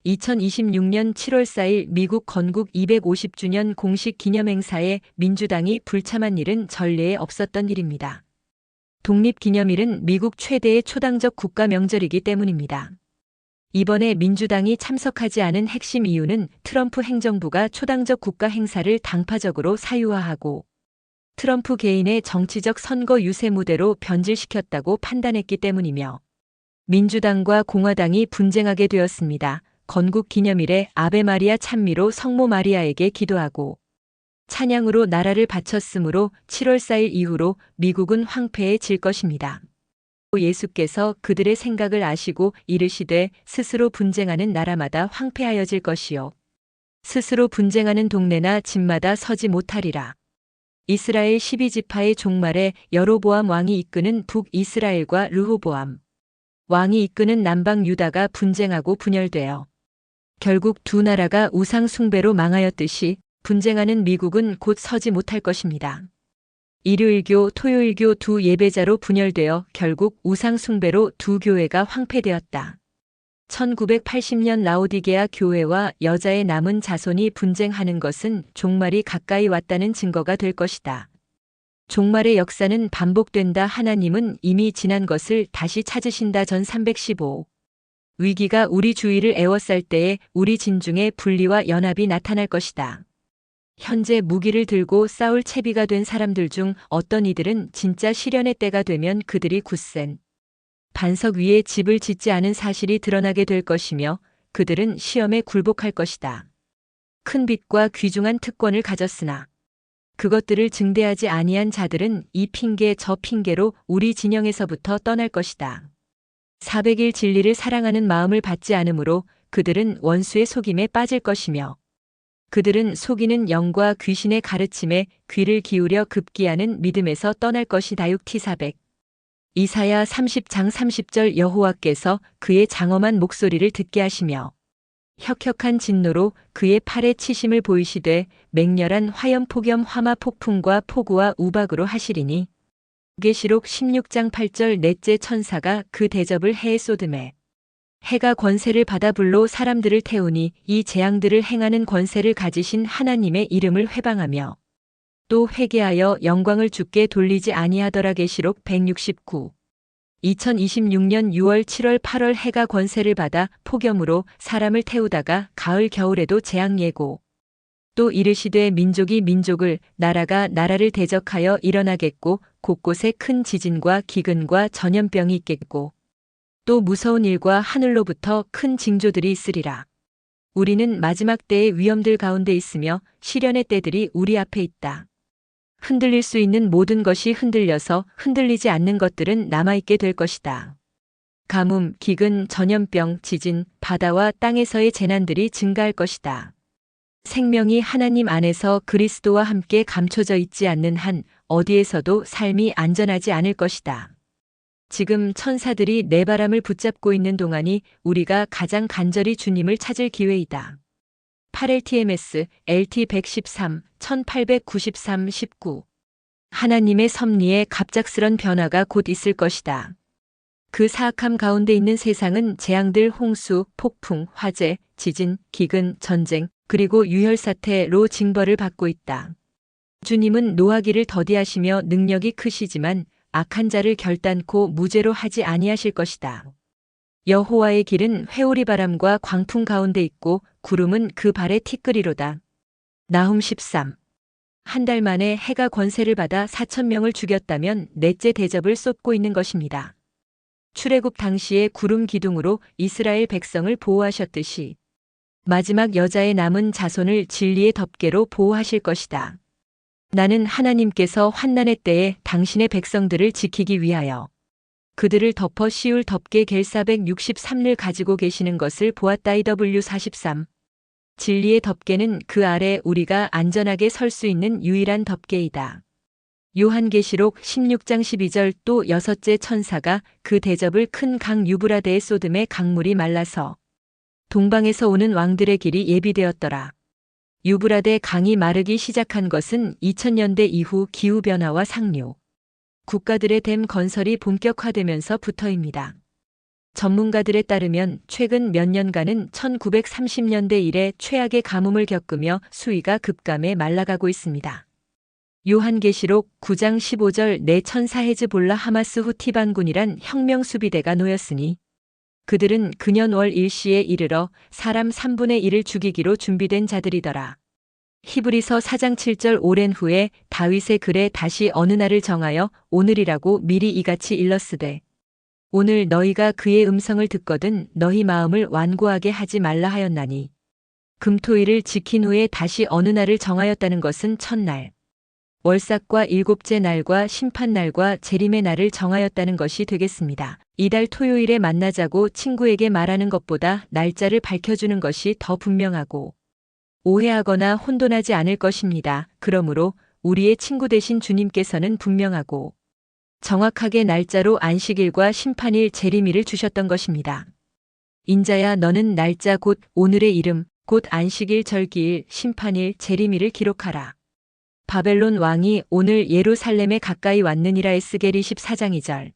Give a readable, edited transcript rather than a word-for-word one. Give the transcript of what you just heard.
2026년 7월 4일 미국 건국 250주년 공식 기념행사에 민주당이 불참한 일은 전례에 없었던 일입니다. 독립기념일은 미국 최대의 초당적 국가 명절이기 때문입니다. 이번에 민주당이 참석하지 않은 핵심 이유는 트럼프 행정부가 초당적 국가 행사를 당파적으로 사유화하고 트럼프 개인의 정치적 선거 유세 무대로 변질시켰다고 판단했기 때문이며 민주당과 공화당이 분쟁하게 되었습니다. 건국 기념일에 아베 마리아 찬미로 성모 마리아에게 기도하고 찬양으로 나라를 바쳤으므로 7월 4일 이후로 미국은 황폐해 질 것입니다. 예수께서 그들의 생각을 아시고 이르시되 스스로 분쟁하는 나라마다 황폐하여질 것이요 스스로 분쟁하는 동네나 집마다 서지 못하리라. 이스라엘 12지파의 종말에 여로보암 왕이 이끄는 북이스라엘과 르호보암 왕이 이끄는 남방 유다가 분쟁하고 분열되어 결국 두 나라가 우상 숭배로 망하였듯이 분쟁하는 미국은 곧 서지 못할 것입니다. 일요일교, 토요일교 두 예배자로 분열되어 결국 우상 숭배로 두 교회가 황폐되었다. 1980년 라오디게아 교회와 여자의 남은 자손이 분쟁하는 것은 종말이 가까이 왔다는 증거가 될 것이다. 종말의 역사는 반복된다. 하나님은 이미 지난 것을 다시 찾으신다. 전 315. 위기가 우리 주위를 에워쌀 때에 우리 진중에 분리와 연합이 나타날 것이다. 현재 무기를 들고 싸울 채비가 된 사람들 중 어떤 이들은 진짜 시련의 때가 되면 그들이 굳센 반석 위에 집을 짓지 않은 사실이 드러나게 될 것이며 그들은 시험에 굴복할 것이다. 큰 빚과 귀중한 특권을 가졌으나 그것들을 증대하지 아니한 자들은 이 핑계 저 핑계로 우리 진영에서부터 떠날 것이다. 400일 진리를 사랑하는 마음을 받지 않으므로 그들은 원수의 속임에 빠질 것이며 그들은 속이는 영과 귀신의 가르침에 귀를 기울여 급기야는 믿음에서 떠날 것이다. 6T400 이사야 30장 30절 여호와께서 그의 장엄한 목소리를 듣게 하시며 혁혁한 진노로 그의 팔에 치심을 보이시되 맹렬한 화염 폭염 화마 폭풍과 폭우와 우박으로 하시리니 계시록 16장 8절 넷째 천사가 그 대접을 해에 쏟음에 해가 권세를 받아 불로 사람들을 태우니 이 재앙들을 행하는 권세를 가지신 하나님의 이름을 회방하며 또 회개하여 영광을 주께 돌리지 아니하더라. 계시록 169 2026년 6월 7월 8월 해가 권세를 받아 폭염으로 사람을 태우다가 가을 겨울에도 재앙 예고 또 이르시되 민족이 민족을 나라가 나라를 대적하여 일어나겠고 곳곳에 큰 지진과 기근과 전염병이 있겠고 또 무서운 일과 하늘로부터 큰 징조들이 있으리라. 우리는 마지막 때의 위험들 가운데 있으며 시련의 때들이 우리 앞에 있다. 흔들릴 수 있는 모든 것이 흔들려서 흔들리지 않는 것들은 남아있게 될 것이다. 가뭄, 기근, 전염병, 지진, 바다와 땅에서의 재난들이 증가할 것이다. 생명이 하나님 안에서 그리스도와 함께 감춰져 있지 않는 한 어디에서도 삶이 안전하지 않을 것이다. 지금 천사들이 내 바람을 붙잡고 있는 동안이 우리가 가장 간절히 주님을 찾을 기회이다. 8LTMS, LT113, 1893, 19 하나님의 섭리에 갑작스런 변화가 곧 있을 것이다. 그 사악함 가운데 있는 세상은 재앙들 홍수, 폭풍, 화재, 지진, 기근, 전쟁, 그리고 유혈사태로 징벌을 받고 있다. 주님은 노하기를 더디하시며 능력이 크시지만 악한 자를 결단코 무죄로 하지 아니하실 것이다. 여호와의 길은 회오리 바람과 광풍 가운데 있고 구름은 그 발에 티끌이로다. 나훔 13 한 달 만에 해가 권세를 받아 4,000명을 죽였다면 넷째 대접을 쏟고 있는 것입니다. 출애굽 당시의 구름 기둥으로 이스라엘 백성을 보호하셨듯이 마지막 여자의 남은 자손을 진리의 덮개로 보호하실 것이다. 나는 하나님께서 환난의 때에 당신의 백성들을 지키기 위하여 그들을 덮어 씌울 덮개 겔 463를 가지고 계시는 것을 보았다. IW43 진리의 덮개는 그 아래 우리가 안전하게 설 수 있는 유일한 덮개이다. 요한계시록 16장 12절 또 여섯째 천사가 그 대접을 큰 강 유브라데에 쏟음에 강물이 말라서 동방에서 오는 왕들의 길이 예비되었더라. 유브라데 강이 마르기 시작한 것은 2000년대 이후 기후변화와 상류, 국가들의 댐 건설이 본격화되면서부터입니다. 전문가들에 따르면 최근 몇 년간은 1930년대 이래 최악의 가뭄을 겪으며 수위가 급감해 말라가고 있습니다. 요한계시록 9장 15절 내 천사 헤즈볼라 하마스 후티반군이란 혁명 수비대가 놓였으니 그들은 그년 월 일시에 이르러 사람 3분의 1을 죽이기로 준비된 자들이더라. 히브리서 4장 7절 오랜 후에 다윗의 글에 다시 어느 날을 정하여 오늘이라고 미리 이같이 일렀으되 오늘 너희가 그의 음성을 듣거든 너희 마음을 완고하게 하지 말라 하였나니 금토일을 지킨 후에 다시 어느 날을 정하였다는 것은 첫날 월삭과 일곱째 날과 심판날과 재림의 날을 정하였다는 것이 되겠습니다. 이달 토요일에 만나자고 친구에게 말하는 것보다 날짜를 밝혀주는 것이 더 분명하고 오해하거나 혼돈하지 않을 것입니다. 그러므로 우리의 친구 되신 주님께서는 분명하고 정확하게 날짜로 안식일과 심판일 재림일을 주셨던 것입니다. 인자야 너는 날짜 곧 오늘의 이름 곧 안식일 절기일 심판일 재림일을 기록하라. 바벨론 왕이 오늘 예루살렘에 가까이 왔느니라. 에스겔 24장 2절.